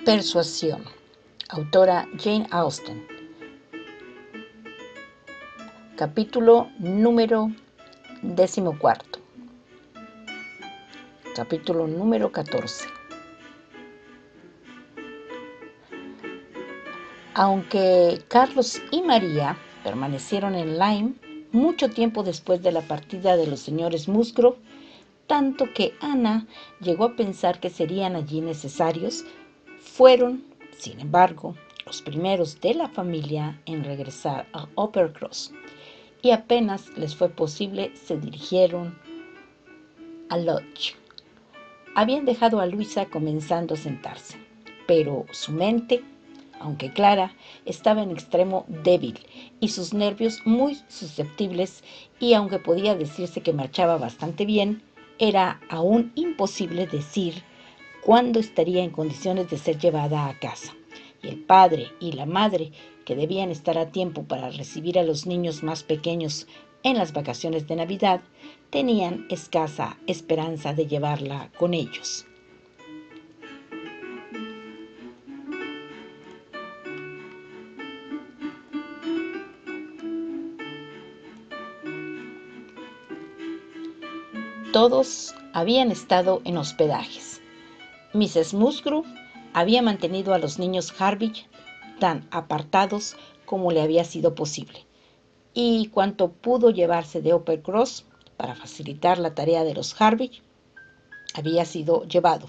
Persuasión. Autora Jane Austen. Capítulo número 14. Capítulo número 14. Aunque Carlos y María permanecieron en Lyme mucho tiempo después de la partida de los señores Musgrove, tanto que Ana llegó a pensar que serían allí necesarios, fueron, sin embargo, los primeros de la familia en regresar a Uppercross, y apenas les fue posible se dirigieron a Lodge. Habían dejado a Luisa comenzando a sentarse, pero su mente, aunque clara, estaba en extremo débil y sus nervios muy susceptibles, y aunque podía decirse que marchaba bastante bien, era aún imposible decir cuándo estaría en condiciones de ser llevada a casa. Y el padre y la madre, que debían estar a tiempo para recibir a los niños más pequeños en las vacaciones de Navidad, tenían escasa esperanza de llevarla con ellos. Todos habían estado en hospedajes. Mrs. Musgrove había mantenido a los niños Harville tan apartados como le había sido posible, y cuanto pudo llevarse de Uppercross para facilitar la tarea de los Harville había sido llevado,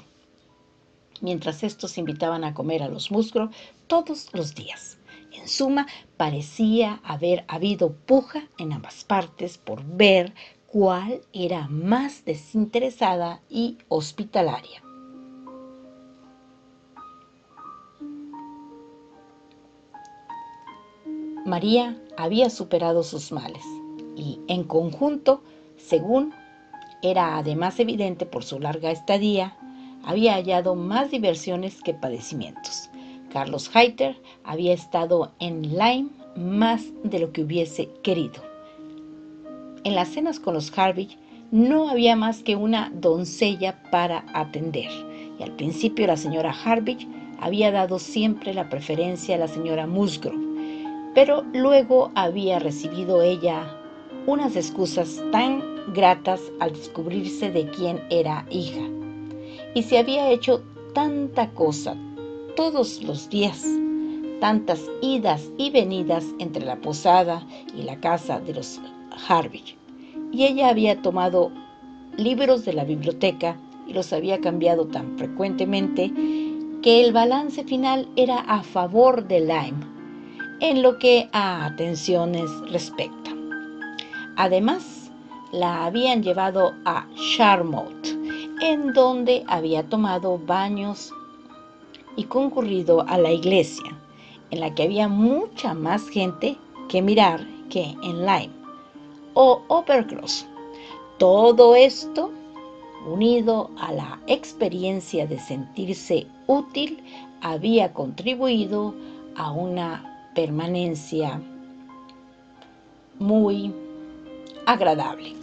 mientras estos invitaban a comer a los Musgrove todos los días. En suma, parecía haber habido puja en ambas partes por ver cuál era más desinteresada y hospitalaria. María había superado sus males y, en conjunto, según era además evidente por su larga estadía, había hallado más diversiones que padecimientos. Carlos Hayter había estado en Lyme más de lo que hubiese querido. En las cenas con los Harville no había más que una doncella para atender, y al principio la señora Harville había dado siempre la preferencia a la señora Musgrove, pero luego había recibido ella unas excusas tan gratas al descubrirse de quién era hija, y se había hecho tanta cosa todos los días, tantas idas y venidas entre la posada y la casa de los Harville, y ella había tomado libros de la biblioteca y los había cambiado tan frecuentemente que el balance final era a favor de Lyme en lo que a atenciones respecta. Además, la habían llevado a Charmouth, en donde había tomado baños y concurrido a la iglesia, en la que había mucha más gente que mirar que en Lyme o Uppercross. Todo esto, unido a la experiencia de sentirse útil, había contribuido a una permanencia muy agradable.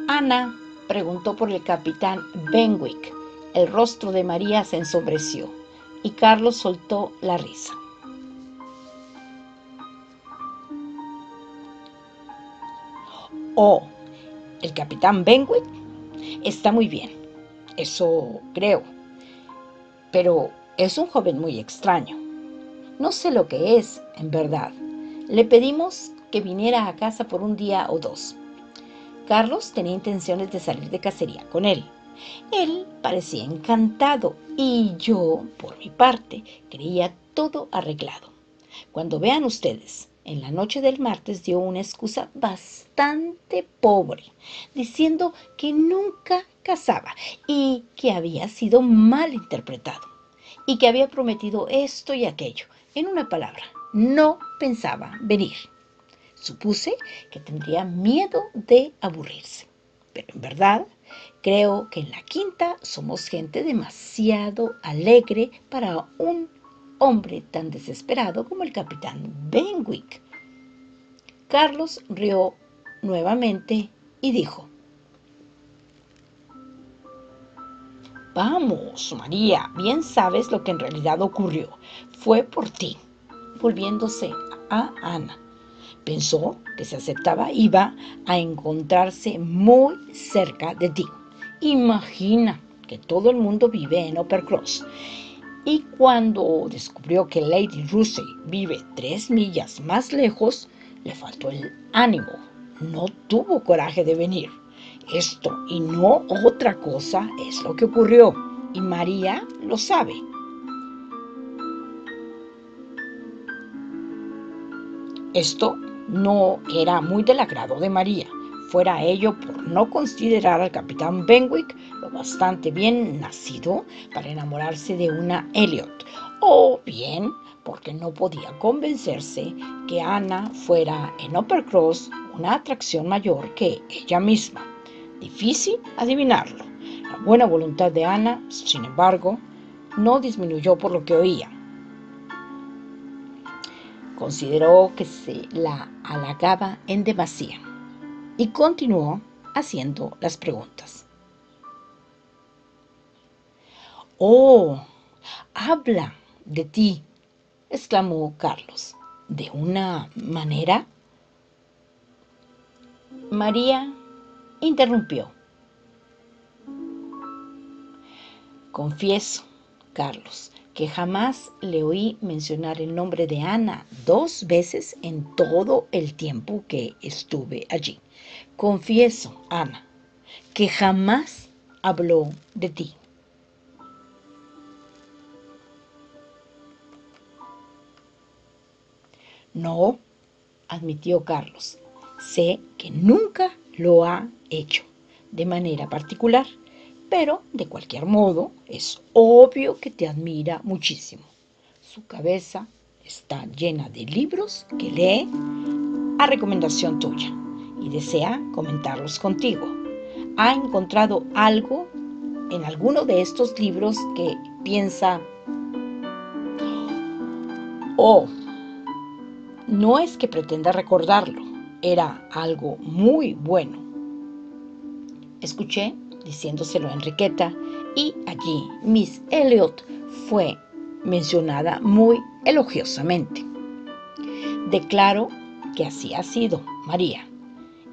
Ana preguntó por el capitán Benwick. El rostro de María se ensombreció y Carlos soltó la risa. Oh, el capitán Benwick está muy bien, eso creo, pero es un joven muy extraño. No sé lo que es, en verdad. Le pedimos que viniera a casa por un día o dos. Carlos tenía intenciones de salir de cacería con él. Él parecía encantado y yo, por mi parte, creía todo arreglado. Cuando vean ustedes, en la noche del martes dio una excusa bastante pobre, diciendo que nunca cazaba y que había sido mal interpretado y que había prometido esto y aquello. En una palabra, no pensaba venir. Supuse que tendría miedo de aburrirse, pero en verdad creo que en la quinta somos gente demasiado alegre para un hombre tan desesperado como el capitán Benwick. Carlos rió nuevamente y dijo: Vamos, María, bien sabes lo que en realidad ocurrió. Fue por ti. Volviéndose a Ana, pensó que si aceptaba iba a encontrarse muy cerca de ti. Imagina que todo el mundo vive en Uppercross. Y cuando descubrió que Lady Russell vive 3 millas más lejos, le faltó el ánimo. No tuvo coraje de venir. Esto y no otra cosa es lo que ocurrió. Y María lo sabe. Esto no era muy del agrado de María, fuera ello por no considerar al capitán Benwick lo bastante bien nacido para enamorarse de una Elliot, o bien porque no podía convencerse que Ana fuera en Uppercross una atracción mayor que ella misma. Difícil adivinarlo. La buena voluntad de Ana, sin embargo, no disminuyó por lo que oía. Consideró que se la halagaba en demasía y continuó haciendo las preguntas. ¡Oh! Habla de ti, exclamó Carlos. ¿De una manera? María interrumpió. Confieso, Carlos, que jamás le oí mencionar el nombre de Ana 2 veces en todo el tiempo que estuve allí. Confieso, Ana, que jamás habló de ti. No, admitió Carlos. Sé que nunca lo ha hecho de manera particular, pero de cualquier modo es obvio que te admira muchísimo. Su cabeza está llena de libros que lee a recomendación tuya y desea comentarlos contigo. ¿Ha encontrado algo en alguno de estos libros que piensa: oh, no es que pretenda recordarlo, era algo muy bueno? Escuché diciéndoselo a Enriqueta y allí Miss Elliot fue mencionada muy elogiosamente. Declaro que así ha sido, María.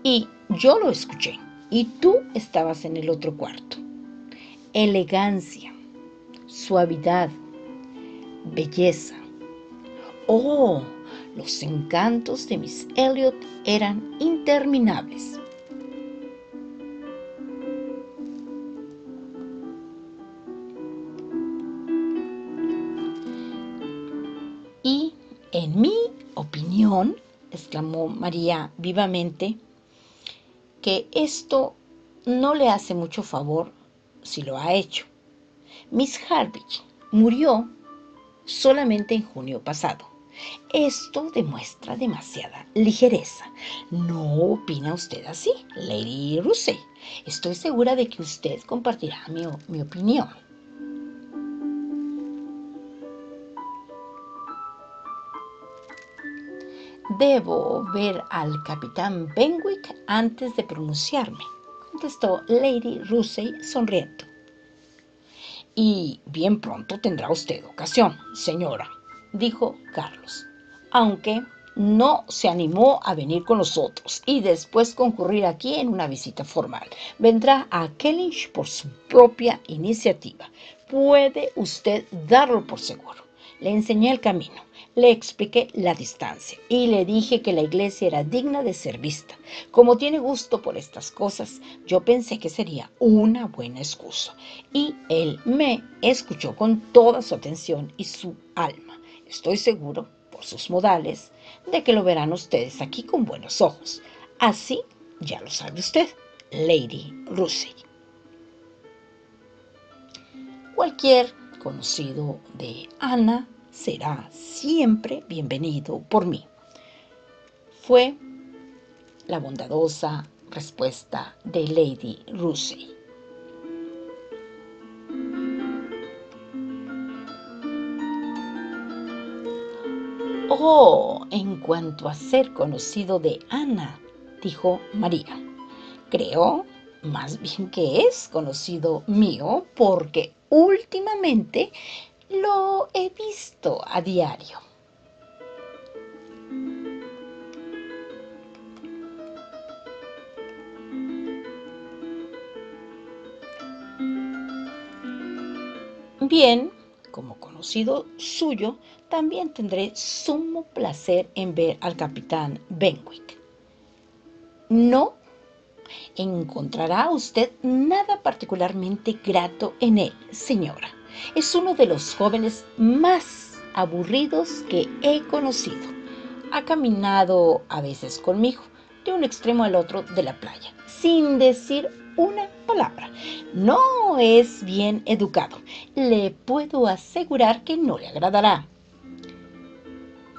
Y yo lo escuché y tú estabas en el otro cuarto. Elegancia, suavidad, belleza. Oh, los encantos de Miss Elliot eran interminables. Y en mi opinión, exclamó María vivamente, que esto no le hace mucho favor si lo ha hecho. Miss Hardwicke murió solamente en junio pasado. Esto demuestra demasiada ligereza. ¿No opina usted así, Lady Russell? Estoy segura de que usted compartirá mi opinión. Debo ver al capitán Benwick antes de pronunciarme, contestó Lady Russell sonriendo. Y bien pronto tendrá usted ocasión, señora, dijo Carlos, aunque no se animó a venir con nosotros y después concurrir aquí en una visita formal. Vendrá a Kellynch por su propia iniciativa. Puede usted darlo por seguro. Le enseñé el camino, le expliqué la distancia y le dije que la iglesia era digna de ser vista. Como tiene gusto por estas cosas, yo pensé que sería una buena excusa. Y él me escuchó con toda su atención y su alma. Estoy seguro, por sus modales, de que lo verán ustedes aquí con buenos ojos. Así ya lo sabe usted, Lady Russell. Cualquier conocido de Ana será siempre bienvenido por mí. Fue la bondadosa respuesta de Lady Russell. Oh, en cuanto a ser conocido de Ana, dijo María, creo más bien que es conocido mío porque últimamente lo he visto a diario. Bien, como conocido suyo, también tendré sumo placer en ver al capitán Benwick. No encontrará usted nada particularmente grato en él, señora. Es uno de los jóvenes más aburridos que he conocido. Ha caminado a veces conmigo, de un extremo al otro de la playa, sin decir una palabra. No es bien educado. Le puedo asegurar que no le agradará.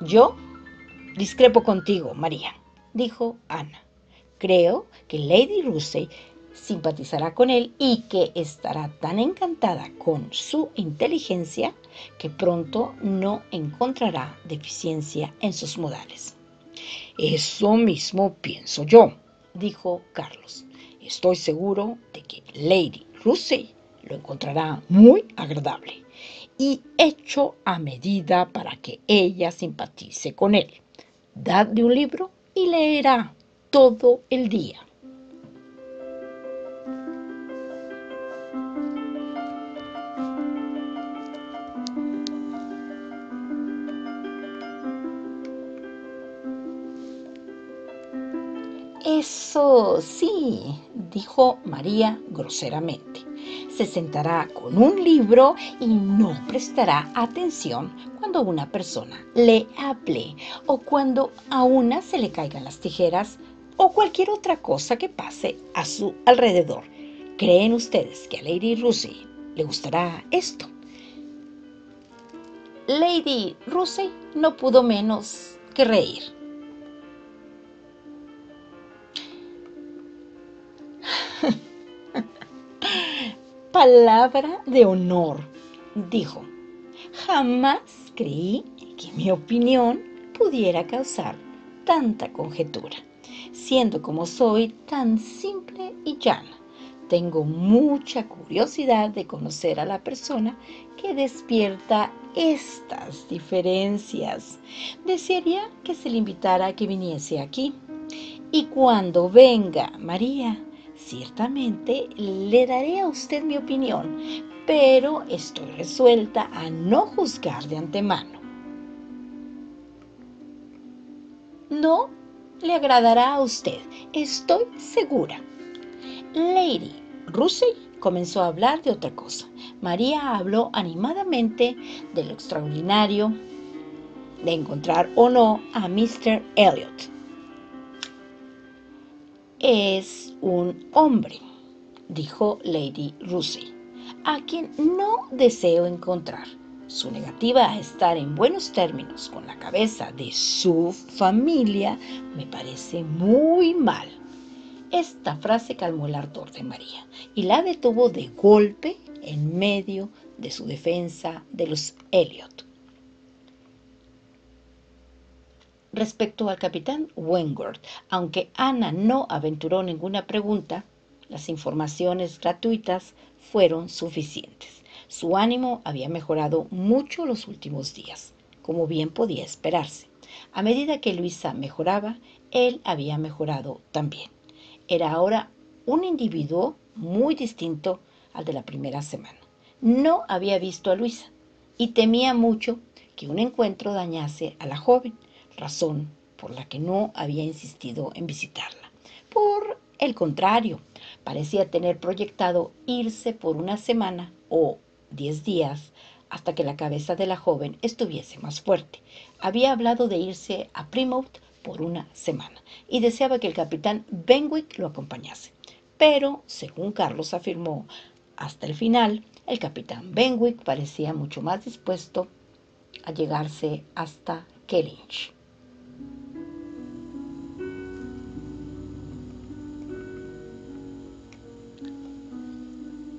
Yo discrepo contigo, María, dijo Ana. Creo que Lady Russell simpatizará con él y que estará tan encantada con su inteligencia que pronto no encontrará deficiencia en sus modales. Eso mismo pienso yo, dijo Carlos. Estoy seguro de que Lady Russell lo encontrará muy agradable y hecho a medida para que ella simpatice con él. Dadle un libro y leerá todo el día. Eso sí, dijo María groseramente. Se sentará con un libro y no prestará atención cuando una persona le hable o cuando a una se le caigan las tijeras o cualquier otra cosa que pase a su alrededor. ¿Creen ustedes que a Lady Russell le gustará esto? Lady Russell no pudo menos que reír. Palabra de honor, dijo. Jamás creí que mi opinión pudiera causar tanta conjetura, siendo como soy tan simple y llana. Tengo mucha curiosidad de conocer a la persona que despierta estas diferencias. Desearía que se le invitara a que viniese aquí. Y cuando venga María, ciertamente le daré a usted mi opinión, pero estoy resuelta a no juzgar de antemano. No le agradará a usted, estoy segura. Lady Russell comenzó a hablar de otra cosa. María habló animadamente de lo extraordinario de encontrar o no a Mr. Elliot. Es un hombre, dijo Lady Russell, a quien no deseo encontrar. Su negativa a estar en buenos términos con la cabeza de su familia me parece muy mal. Esta frase calmó el ardor de María y la detuvo de golpe en medio de su defensa de los Elliot. Respecto al capitán Wentworth, aunque Ana no aventuró ninguna pregunta, las informaciones gratuitas fueron suficientes. Su ánimo había mejorado mucho los últimos días, como bien podía esperarse. A medida que Luisa mejoraba, él había mejorado también. Era ahora un individuo muy distinto al de la primera semana. No había visto a Luisa y temía mucho que un encuentro dañase a la joven, razón por la que no había insistido en visitarla. Por el contrario, parecía tener proyectado irse por una semana o 10 días hasta que la cabeza de la joven estuviese más fuerte. Había hablado de irse a Plymouth por una semana y deseaba que el capitán Benwick lo acompañase. Pero, según Carlos afirmó hasta el final, el capitán Benwick parecía mucho más dispuesto a llegarse hasta Kellynch.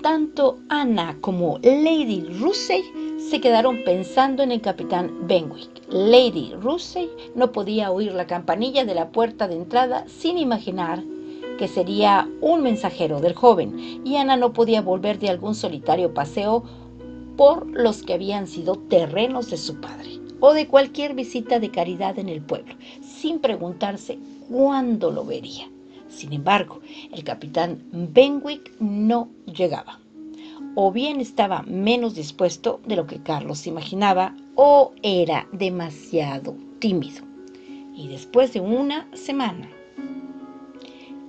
Tanto Anna como Lady Russell se quedaron pensando en el capitán Benwick. Lady Russell no podía oír la campanilla de la puerta de entrada sin imaginar que sería un mensajero del joven, y Anna no podía volver de algún solitario paseo por los que habían sido terrenos de su padre, o de cualquier visita de caridad en el pueblo, sin preguntarse cuándo lo vería. Sin embargo, el capitán Benwick no llegaba. O bien estaba menos dispuesto de lo que Carlos imaginaba, o era demasiado tímido. Y después de una semana,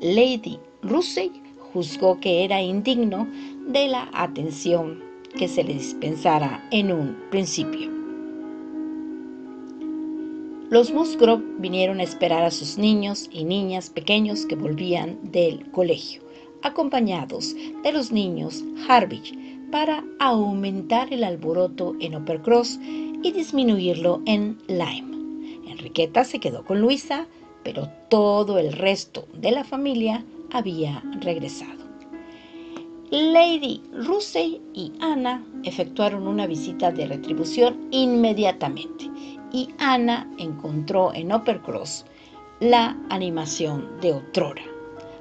Lady Russell juzgó que era indigno de la atención que se le dispensara en un principio. Los Musgrove vinieron a esperar a sus niños y niñas pequeños que volvían del colegio, acompañados de los niños Harville, para aumentar el alboroto en Uppercross y disminuirlo en Lyme. Enriqueta se quedó con Luisa, pero todo el resto de la familia había regresado. Lady Russell y Anna efectuaron una visita de retribución inmediatamente, y Anna encontró en Uppercross la animación de otrora,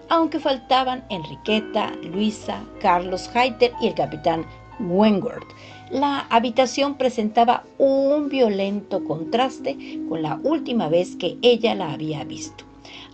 aunque faltaban Enriqueta, Luisa, Carlos Hayter y el capitán Wentworth. La habitación presentaba un violento contraste con la última vez que ella la había visto.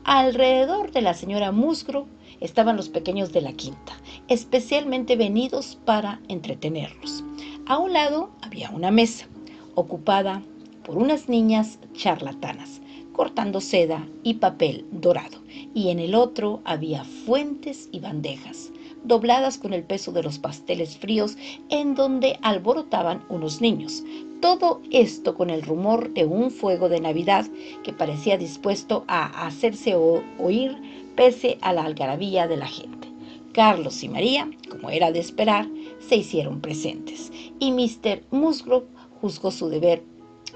Alrededor de la señora Musgrove estaban los pequeños de la quinta, especialmente venidos para entretenerlos. A un lado había una mesa, ocupada por unas niñas charlatanas, cortando seda y papel dorado, y en el otro había fuentes y bandejas, dobladas con el peso de los pasteles fríos, en donde alborotaban unos niños. Todo esto con el rumor de un fuego de Navidad que parecía dispuesto a hacerse oír pese a la algarabía de la gente. Carlos y María, como era de esperar, se hicieron presentes, y Mr. Musgrove juzgó su deber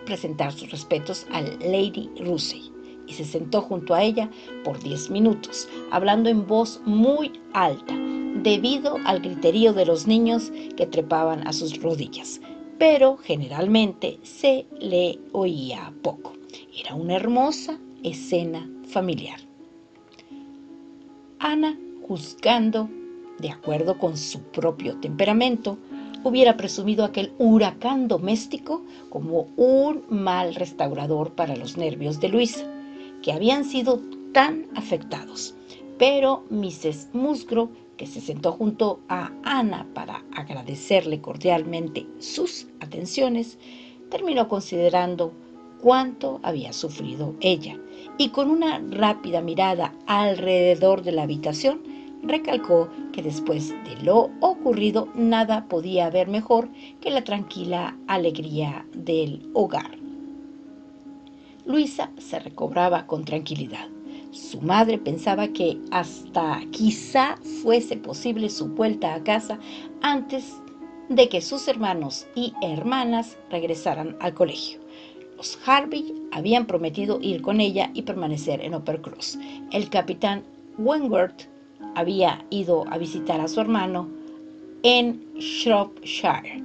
presentar sus respetos a Lady Russell, y se sentó junto a ella por 10 minutos, hablando en voz muy alta, debido al griterío de los niños que trepaban a sus rodillas, pero generalmente se le oía poco. Era una hermosa escena familiar. Anna, juzgando de acuerdo con su propio temperamento, hubiera presumido aquel huracán doméstico como un mal restaurador para los nervios de Luisa, que habían sido tan afectados. Pero Mrs. Musgrove, que se sentó junto a Anna para agradecerle cordialmente sus atenciones, terminó considerando cuánto había sufrido ella, y con una rápida mirada alrededor de la habitación, recalcó que después de lo ocurrido nada podía haber mejor que la tranquila alegría del hogar. Luisa se recobraba con tranquilidad. Su madre pensaba que hasta quizá fuese posible su vuelta a casa antes de que sus hermanos y hermanas regresaran al colegio. Los Harville habían prometido ir con ella y permanecer en Uppercross. El capitán Wentworth había ido a visitar a su hermano en Shropshire.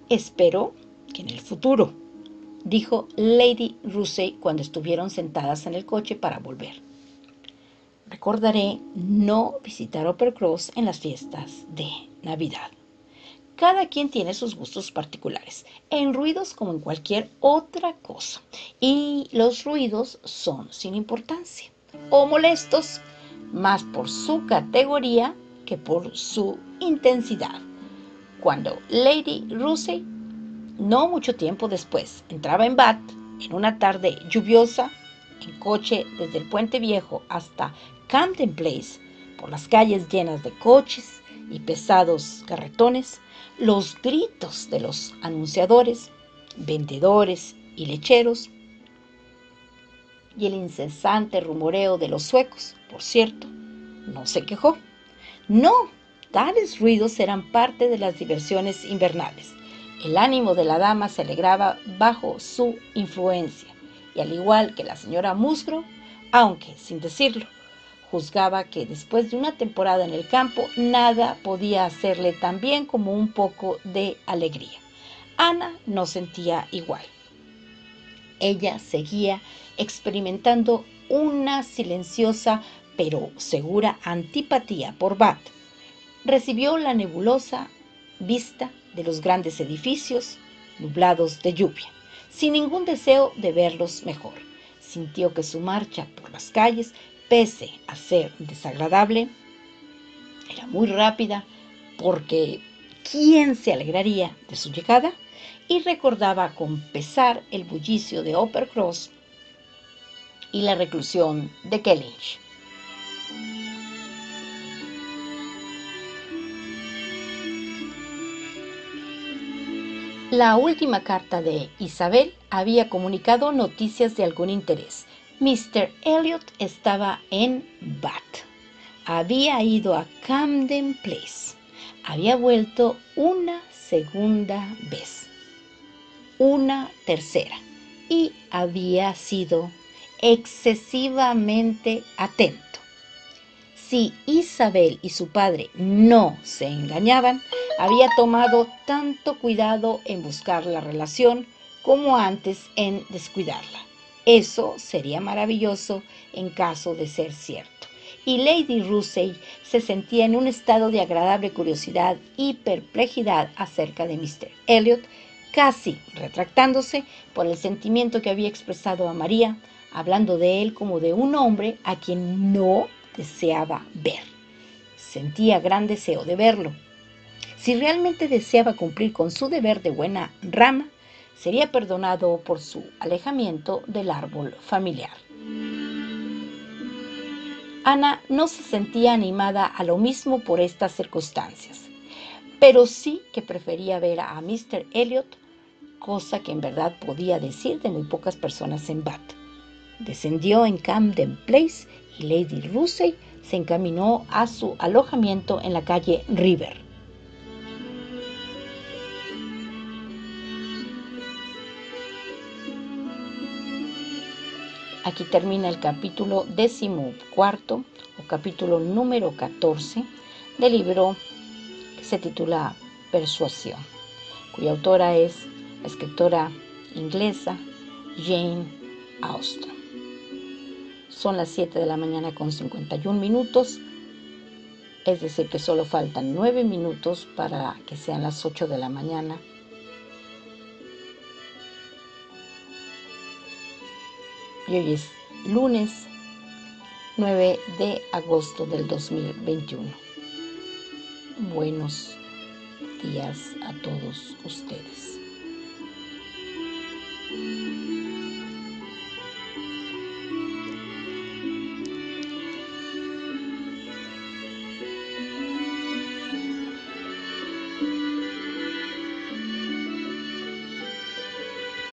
Espero que en el futuro, dijo Lady Russell cuando estuvieron sentadas en el coche para volver, recordaré no visitar Uppercross en las fiestas de Navidad. Cada quien tiene sus gustos particulares, en ruidos como en cualquier otra cosa, y los ruidos son sin importancia o molestos, más por su categoría que por su intensidad. Cuando Lady Russell, no mucho tiempo después, entraba en Bath en una tarde lluviosa, en coche desde el Puente Viejo hasta Camden Place, por las calles llenas de coches y pesados carretones, los gritos de los anunciadores, vendedores y lecheros, y el incesante rumoreo de los suecos, por cierto, no se quejó. No, tales ruidos eran parte de las diversiones invernales. El ánimo de la dama se alegraba bajo su influencia, y al igual que la señora Musgrove, aunque sin decirlo, juzgaba que después de una temporada en el campo, nada podía hacerle tan bien como un poco de alegría. Ana no sentía igual. Ella seguía experimentando una silenciosa pero segura antipatía por Bath. Recibió la nebulosa vista de los grandes edificios nublados de lluvia, sin ningún deseo de verlos mejor. Sintió que su marcha por las calles, pese a ser desagradable, era muy rápida, porque ¿quién se alegraría de su llegada? Y recordaba con pesar el bullicio de Uppercross y la reclusión de Kellynch. La última carta de Isabel había comunicado noticias de algún interés. Mr. Elliot estaba en Bath. Había ido a Camden Place. Había vuelto una segunda vez, una tercera, y había sido excesivamente atento. Si Isabel y su padre no se engañaban, había tomado tanto cuidado en buscar la relación como antes en descuidarla. Eso sería maravilloso en caso de ser cierto. Y Lady Russell se sentía en un estado de agradable curiosidad y perplejidad acerca de Mr. Elliot, casi retractándose por el sentimiento que había expresado a María, hablando de él como de un hombre a quien no deseaba ver. Sentía gran deseo de verlo. Si realmente deseaba cumplir con su deber de buena rama, sería perdonado por su alejamiento del árbol familiar. Ana no se sentía animada a lo mismo por estas circunstancias, pero sí que prefería ver a Mr. Elliot, cosa que en verdad podía decir de muy pocas personas en Bath. Descendió en Camden Place y Lady Russell se encaminó a su alojamiento en la calle River. Aquí termina el capítulo 14 o capítulo número 14 del libro que se titula Persuasión, cuya autora es la escritora inglesa Jane Austen. Son las 7 de la mañana con 51 minutos, es decir que solo faltan 9 minutos para que sean las 8 de la mañana. Y hoy es lunes 9 de agosto del 2021. Buenos días a todos ustedes.